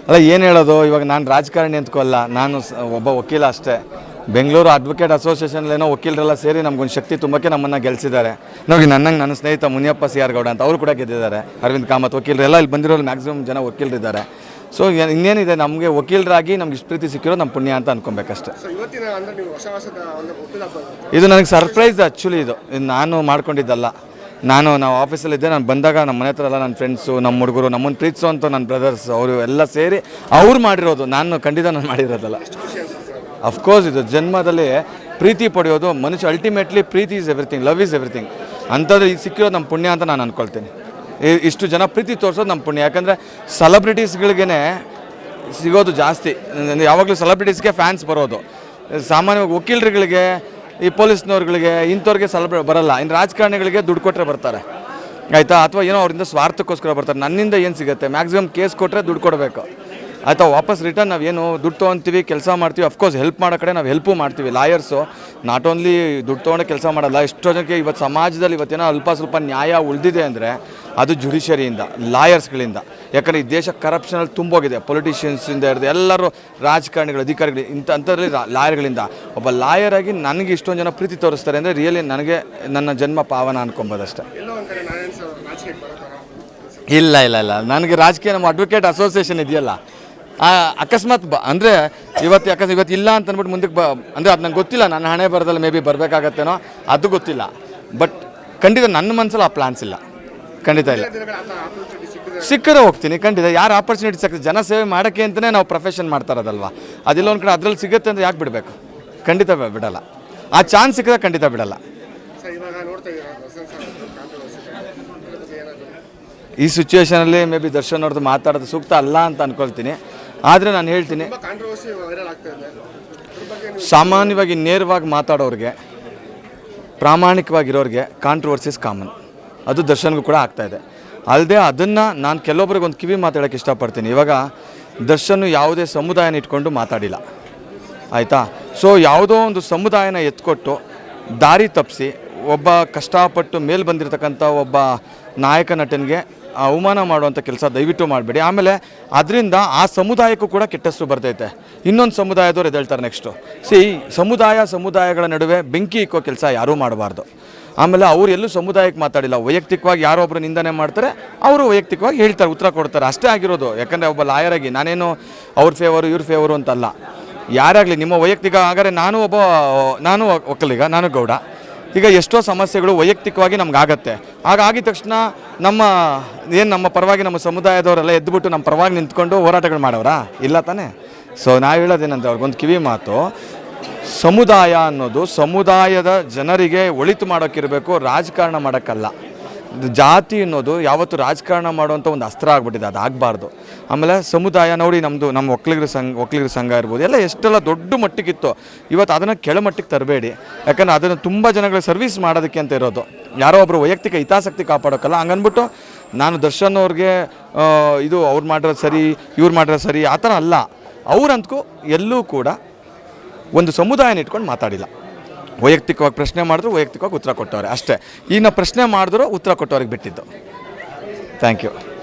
ಅಲ್ಲ ಏನು ಹೇಳೋದು, ಇವಾಗ ನಾನು ರಾಜಕಾರಣಿ ಅಂದ್ಕೊಲ್ಲ, ನಾನು ಒಬ್ಬ ವಕೀಲ ಅಷ್ಟೇ. ಬೆಂಗಳೂರು ಅಡ್ವೊಕೇಟ್ ಅಸೋಸಿಯೇಷನ್ಲೇನೋ ವಕೀಲರೆಲ್ಲ ಸೇರಿ ನಮಗೊಂದು ಶಕ್ತಿ ತುಂಬಕ್ಕೆ ನಮ್ಮನ್ನು ಗೆಲ್ಲಿಸಿದ್ದಾರೆ. ನೋಡಿ ನನ್ನ ಸ್ನೇಹಿತ ಮುನಿಯಪ್ಪ ಸಿ ಆರ್ ಗೌಡ ಅಂತ ಅವರು ಕೂಡ ಗೆದ್ದಿದ್ದಾರೆ. ಅರವಿಂದ್ ಕಾಮತ್ ವಕೀಲರು ಎಲ್ಲ ಇಲ್ಲಿ ಬಂದಿರೋರು ಮ್ಯಾಕ್ಸಿಮಮ್ ಜನ ವಕೀಲರಿದ್ದಾರೆ. ಸೊ ಇನ್ನೇನಿದೆ, ನಮಗೆ ವಕೀಲರಾಗಿ ನಮ್ಗೆ ಇಷ್ಟು ಪ್ರೀತಿ ಸಿಕ್ಕಿರೋ ನಮ್ಮ ಪುಣ್ಯ ಅಂತ ಅನ್ಕೊಬೇಕಷ್ಟೇ. ಇದು ನನಗೆ ಸರ್ಪ್ರೈಸ್ ಆ್ಯಕ್ಚುಲಿ. ಇದು ನಾನು ಮಾಡ್ಕೊಂಡಿದ್ದಲ್ಲ. ನಾವು ಆಫೀಸಲ್ಲಿದ್ದೆ, ನಾನು ಬಂದಾಗ ನಮ್ಮ ಮನೆ ಹತ್ರ ಎಲ್ಲ ನನ್ನ ಫ್ರೆಂಡ್ಸು, ನಮ್ಮ ಹುಡುಗರು, ನಮ್ಮನ್ನು ಪ್ರೀತಿಸೋಂಥ ನನ್ನ ಬ್ರದರ್ಸ್ ಅವರು ಎಲ್ಲ ಸೇರಿ ಅವ್ರು ಮಾಡಿರೋದು. ನಾನು ಮಾಡಿರೋದಲ್ಲ. ಅಫ್ಕೋರ್ಸ್ ಇದು ಜನ್ಮದಲ್ಲಿ ಪ್ರೀತಿ ಪಡೆಯೋದು ಮನುಷ್ಯ. ಅಲ್ಟಿಮೇಟ್ಲಿ ಪ್ರೀತಿ is everything, love is everything. ಅಂಥದ್ದು ಇದು ಸಿಕ್ಕಿರೋದು ನಮ್ಮ ಪುಣ್ಯ ಅಂತ ನಾನು ಅಂದ್ಕೊಳ್ತೀನಿ. ಇಷ್ಟು ಜನ ಪ್ರೀತಿ ತೋರಿಸೋದು ನಮ್ಮ ಪುಣ್ಯ. ಯಾಕಂದರೆ ಸೆಲೆಬ್ರಿಟೀಸ್ಗಳಿಗೇ ಸಿಗೋದು ಜಾಸ್ತಿ. ಯಾವಾಗಲೂ ಸೆಲೆಬ್ರಿಟೀಸ್ಗೆ ಫ್ಯಾನ್ಸ್ ಬರೋದು. ಸಾಮಾನ್ಯವಾಗಿ ವಕೀಲರುಗಳಿಗೆ, ಈ ಪೊಲೀಸ್ನವ್ರುಗಳಿಗೆ, ಇಂಥವ್ರಿಗೆ ಬರಲ್ಲ. ಇನ್ನು ರಾಜಕಾರಣಿಗಳಿಗೆ ದುಡ್ಡು ಕೊಟ್ಟರೆ ಬರ್ತಾರೆ, ಆಯಿತಾ, ಅಥವಾ ಏನೋ ಅವರಿಂದ ಸ್ವಾರ್ಥಕ್ಕೋಸ್ಕರ ಬರ್ತಾರೆ. ನನ್ನಿಂದ ಏನು ಸಿಗುತ್ತೆ, ಮ್ಯಾಕ್ಸಿಮಮ್ ಕೇಸ್ ಕೊಟ್ಟರೆ ದುಡ್ಡು ಕೊಡಬೇಕು, ಆಯಿತಾ. ವಾಪಸ್ ರಿಟರ್ನ್ ನಾವೇನು ದುಡ್ಡು ತೊಗೊತೀವಿ, ಕೆಲಸ ಮಾಡ್ತೀವಿ. ಅಫ್ಕೋರ್ಸ್ ಹೆಲ್ಪ್ ಮಾಡೋ ಕಡೆ ನಾವು ಹೆಲ್ಪು ಮಾಡ್ತೀವಿ. ಲಾಯರ್ಸು ನಾಟ್ ಓನ್ಲಿ ದುಡ್ಡು ತೊಗೊಂಡು ಕೆಲಸ ಮಾಡಲ್ಲ. ಎಷ್ಟೋ ಜನಕ್ಕೆ ಇವತ್ತು ಸಮಾಜದಲ್ಲಿ ಇವತ್ತೇನೋ ಅಲ್ಪ ಸ್ವಲ್ಪ ನ್ಯಾಯ ಉಳಿದಿದೆ ಅಂದರೆ ಅದು ಜುಡಿಷರಿಯಿಂದ, ಲಾಯರ್ಸ್ಗಳಿಂದ. ಯಾಕಂದರೆ ಈ ದೇಶ ಕರಪ್ಷನಲ್ಲಿ ತುಂಬೋಗಿದೆ. ಪೊಲಿಟಿಷಿಯನ್ಸಿಂದ ಹಿಡಿದು ಎಲ್ಲರೂ, ರಾಜಕಾರಣಿಗಳು, ಅಧಿಕಾರಿಗಳು, ಅಂಥದ್ರಲ್ಲಿ ಲಾಯರ್ಗಳಿಂದ. ಒಬ್ಬ ಲಾಯರಾಗಿ ನನಗೆ ಇಷ್ಟೊಂದು ಜನ ಪ್ರೀತಿ ತೋರಿಸ್ತಾರೆ ಅಂದರೆ ರಿಯಲಿ ನನಗೆ ನನ್ನ ಜನ್ಮ ಪಾವನ ಅನ್ಕೊಬೋದಷ್ಟೇ. ಇಲ್ಲ, ನನಗೆ ರಾಜಕೀಯ, ನಮ್ಮ ಅಡ್ವೊಕೇಟ್ ಅಸೋಸಿಯೇಷನ್ ಇದೆಯಲ್ಲ, ಅಕಸ್ಮಾತ್ ಅಂದರೆ ಇವತ್ತು ಇಲ್ಲ ಅಂತ ಅಂದ್ಬಿಟ್ಟು ಮುಂದಕ್ಕೆ ಅಂದರೆ ಅದು ನಂಗೆ ಗೊತ್ತಿಲ್ಲ. ನನ್ನ ಹಣೆ ಬರದಲ್ಲಿ ಮೇ ಬಿ ಬರಬೇಕಾಗತ್ತೇನೋ, ಅದು ಗೊತ್ತಿಲ್ಲ. ಬಟ್ ಖಂಡಿತ ನನ್ನ ಮನಸ್ಸಲ್ಲಿ ಆ ಪ್ಲ್ಯಾನ್ಸ್ ಇಲ್ಲ, ಖಂಡಿತ ಇಲ್ಲ. ಸಿಕ್ಕರೆ ಹೋಗ್ತೀನಿ ಖಂಡಿತ. ಯಾರು ಆಪರ್ಚುನಿಟಿ ಸಿಗ್ತದೆ, ಜನ ಸೇವೆ ಮಾಡೋಕ್ಕೆ ಅಂತಲೇ ನಾವು ಪ್ರೊಫೆಷನ್ ಮಾಡ್ತಾ ಇರೋದಲ್ವ. ಅದೆಲ್ಲ ಒಂದು ಕಡೆ ಅದರಲ್ಲಿ ಸಿಗುತ್ತೆ ಅಂತ ಯಾಕೆ ಬಿಡಬೇಕು? ಖಂಡಿತ ಬಿಡಲ್ಲ. ಆ ಚಾನ್ಸ್ ಸಿಕ್ಕಿದ್ರೆ ಖಂಡಿತ ಬಿಡಲ್ಲ. ಈ ಸಿಚುವೇಷನಲ್ಲಿ ಮೇ ಬಿ ದರ್ಶನ್ ಅವ್ರದ್ದು ಮಾತಾಡೋದು ಸೂಕ್ತ ಅಲ್ಲ ಅಂತ ಅಂದ್ಕೊಳ್ತೀನಿ. ಆದರೆ ನಾನು ಹೇಳ್ತೀನಿ, ಸಾಮಾನ್ಯವಾಗಿ ನೇರವಾಗಿ ಮಾತಾಡೋರಿಗೆ, ಪ್ರಾಮಾಣಿಕವಾಗಿರೋರಿಗೆ ಕಾಂಟ್ರವರ್ಸಿಸ್ ಕಾಮನ್. ಅದು ದರ್ಶನ್ಗೂ ಕೂಡ ಆಗ್ತಾಯಿದೆ. ಅಲ್ಲದೆ ಅದನ್ನು ನಾನು ಕೆಲವೊಬ್ರಿಗೆ ಒಂದು ಕಿವಿ ಮಾತಾಡೋಕ್ಕೆ ಇಷ್ಟಪಡ್ತೀನಿ. ಇವಾಗ ದರ್ಶನ್ ಯಾವುದೇ ಸಮುದಾಯನ ಇಟ್ಕೊಂಡು ಮಾತಾಡಿಲ್ಲ, ಆಯಿತಾ. ಸೊ ಯಾವುದೋ ಒಂದು ಸಮುದಾಯನ ಎತ್ಕೊಟ್ಟು ದಾರಿ ತಪ್ಪಿಸಿ ಒಬ್ಬ ಕಷ್ಟಪಟ್ಟು ಮೇಲೆ ಬಂದಿರತಕ್ಕಂಥ ಒಬ್ಬ ನಾಯಕ ನಟನಿಗೆ ಅವಮಾನ ಮಾಡುವಂಥ ಕೆಲಸ ದಯವಿಟ್ಟು ಮಾಡಬೇಡಿ. ಆಮೇಲೆ ಅದರಿಂದ ಆ ಸಮುದಾಯಕ್ಕೂ ಕೂಡ ಕೆಟ್ಟಷ್ಟು ಬರ್ತೈತೆ. ಇನ್ನೊಂದು ಸಮುದಾಯದವ್ರು ಎದ್ದೇಳ್ತಾರೆ ನೆಕ್ಸ್ಟು. ಸಮುದಾಯಗಳ ನಡುವೆ ಬೆಂಕಿ ಇಕ್ಕೋ ಕೆಲಸ ಯಾರೂ ಮಾಡಬಾರ್ದು. ಆಮೇಲೆ ಅವ್ರು ಎಲ್ಲೂ ಸಮುದಾಯಕ್ಕೆ ಮಾತಾಡಿಲ್ಲ, ವೈಯಕ್ತಿಕವಾಗಿ ಯಾರೋ ಒಬ್ಬರು ನಿಂದನೆ ಮಾಡ್ತಾರೆ, ಅವರು ವೈಯಕ್ತಿಕವಾಗಿ ಹೇಳ್ತಾರೆ, ಉತ್ತರ ಕೊಡ್ತಾರೆ, ಅಷ್ಟೇ ಆಗಿರೋದು. ಯಾಕಂದರೆ ಒಬ್ಬ ಲಾಯರಾಗಿ ನಾನೇನು ಅವ್ರ ಫೇವರು ಇವ್ರ ಫೇವರು ಅಂತಲ್ಲ. ಯಾರಾಗಲಿ ನಿಮ್ಮ ವೈಯಕ್ತಿಕ, ಹಾಗಾದರೆ ನಾನು ಒಕ್ಕಲಿಗ, ನಾನು ಗೌಡ. ಈಗ ಎಷ್ಟೋ ಸಮಸ್ಯೆಗಳು ವೈಯಕ್ತಿಕವಾಗಿ ನಮಗಾಗತ್ತೆ. ಆಗಿದ ತಕ್ಷಣ ನಮ್ಮ ಪರವಾಗಿ ನಮ್ಮ ಸಮುದಾಯದವರೆಲ್ಲ ಎದ್ದುಬಿಟ್ಟು ನಮ್ಮ ಪರವಾಗಿ ನಿಂತ್ಕೊಂಡು ಹೋರಾಟಗಳು ಮಾಡೋರಾ? ಇಲ್ಲ ತಾನೇ. ಸೊ ನಾವು ಹೇಳೋದೇನಂತ ಅವ್ರಿಗೊಂದು ಕಿವಿ ಮಾತು, ಸಮುದಾಯ ಅನ್ನೋದು ಸಮುದಾಯದ ಜನರಿಗೆ ಒಳಿತು ಮಾಡೋಕ್ಕಿರಬೇಕು, ರಾಜಕಾರಣ ಮಾಡೋಕ್ಕಲ್ಲ. ಜಾತಿ ಅನ್ನೋದು ಯಾವತ್ತು ರಾಜಕಾರಣ ಮಾಡುವಂಥ ಒಂದು ಅಸ್ತ್ರ ಆಗ್ಬಿಟ್ಟಿದೆ, ಅದು ಆಗಬಾರ್ದು. ಆಮೇಲೆ ಸಮುದಾಯ ನೋಡಿ, ನಮ್ಮ ಒಕ್ಕಲಿಗರ ಸಂಘ ಇರ್ಬೋದು, ಎಲ್ಲ ಎಷ್ಟೆಲ್ಲ ದೊಡ್ಡ ಮಟ್ಟಿಗಿತ್ತು. ಇವತ್ತು ಅದನ್ನು ಕೆಳಮಟ್ಟಿಗೆ ತರಬೇಡಿ. ಯಾಕಂದರೆ ಅದನ್ನು ತುಂಬ ಜನಗಳಿಗೆ ಸರ್ವಿಸ್ ಮಾಡೋದಕ್ಕೆ ಅಂತ ಇರೋದು, ಯಾರೋ ಒಬ್ಬರು ವೈಯಕ್ತಿಕ ಹಿತಾಸಕ್ತಿ ಕಾಪಾಡೋಕ್ಕಲ್ಲ. ಹಂಗನ್ಬಿಟ್ಟು ನಾನು ದರ್ಶನ್ ಅವ್ರಿಗೆ ಇದು ಅವ್ರು ಮಾಡಿರೋದು ಸರಿ, ಇವ್ರು ಮಾಡಿರೋದು ಸರಿ ಆ ಥರ ಅಲ್ಲ. ಅವ್ರಂತೂ ಎಲ್ಲೂ ಕೂಡ ಒಂದು ಸಮುದಾಯನ ಇಟ್ಕೊಂಡು ಮಾತಾಡಿಲ್ಲ. ವೈಯಕ್ತಿಕವಾಗಿ ಪ್ರಶ್ನೆ ಮಾಡಿದ್ರು, ವೈಯಕ್ತಿಕವಾಗಿ ಉತ್ತರ ಕೊಟ್ಟವ್ರೆ ಅಷ್ಟೇ. ಈಗ ನಾವು ಪ್ರಶ್ನೆ ಮಾಡಿದ್ರು, ಉತ್ತರ ಕೊಟ್ಟವ್ರಿಗೆ ಬಿಟ್ಟಿದ್ದು. Thank you.